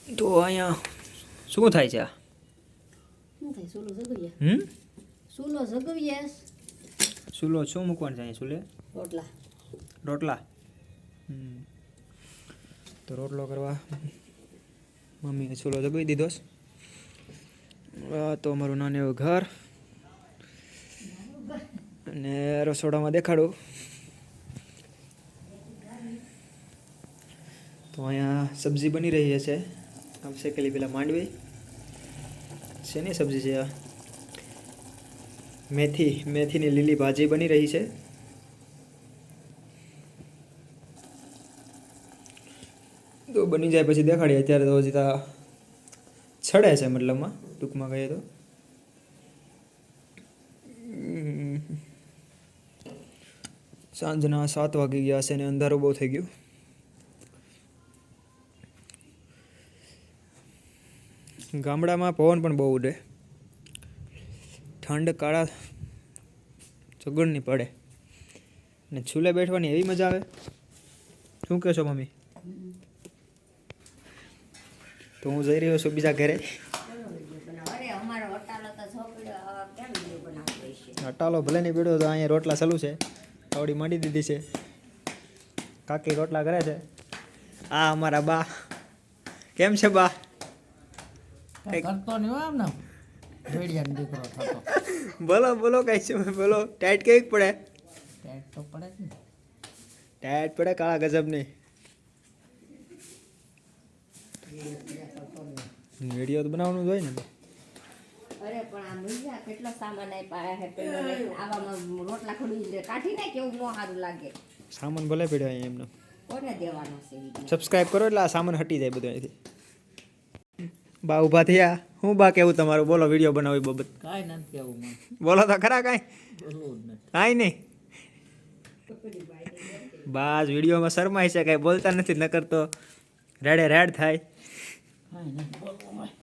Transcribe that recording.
તો અહીંયા શું થાય છે આ? શું થાય? સોલો જગવીએ. સોલો જગવીએ. સુલો શું મૂકવાનું છે અહીંયા સુલે? રોટલા. રોટલા. તો રોટલો કરવા મમ્મીએ ચૂલો દબાવી દીધો છે. તો અમારું નાનું એવું ઘર અને રસોડામાં દેખાડું તો અહીંયા સબ્જી બની રહી છે. આમ શેકેલી પેલા માંડવી શેની સબ્જી છે આ? મેથીની લીલી ભાજી બની રહી છે. તો બની જાય પછી દેખાડીએ. અત્યારે તો હજી છડે છે, મતલબમાં ટૂંકમાં કહીએ તો. સાંજના 7 વાગી ગયા છે અને અંધારું બહુ થઈ ગયું. ગામડામાં પવન પણ બહુ ઉડે, ઠંડ કાળા ચગડની પડે અને ચૂલે બેઠવાની એવી મજા આવે. શું કહો છો મમ્મી? તો હું જઈ રહ્યો છું બીજા ઘરે. અટાલો ભલે નહીં પીડ્યો તો અહીંયા રોટલા ચાલુ છે. આવડી માંડી દીધી છે. કાકી રોટલા કરે છે. આ અમારા બા. કેમ છે બા? બોલો બોલો કઈ છે? બોલો. ટાઈટ કેવી પડે? ટાઈટ પડે કાળા ગજબની. વિડીયો તો બનાવવાનું જ હોય ને. અરે પણ આ મજા કેટલો સામાન આપ્યા હે પેલો આવામાં રોટલા ખોડી કાઢી નાખ કેવું નો સારું લાગે. સામાન ભલે પડ્યો અહીંયા એમને. કોને દેવાનો છે? સબસ્ક્રાઇબ કરો એટલે આ સામાન હટી જાય બધું અહીંથી. બા ઊભા થયા. હું બા કેવું તમારું? બોલો વિડીયો બનાવી બાબત. કાંઈ નથી કેવું મને. બોલો તો ખરા કાંઈ. બોલવું જ નથી. કાંઈ નહીં. બસ વિડીયોમાં શરમાય છે, કાંઈ બોલતા નથી, નકર તો રેડે રેડ થાય. કાંઈ નથી બોલવું.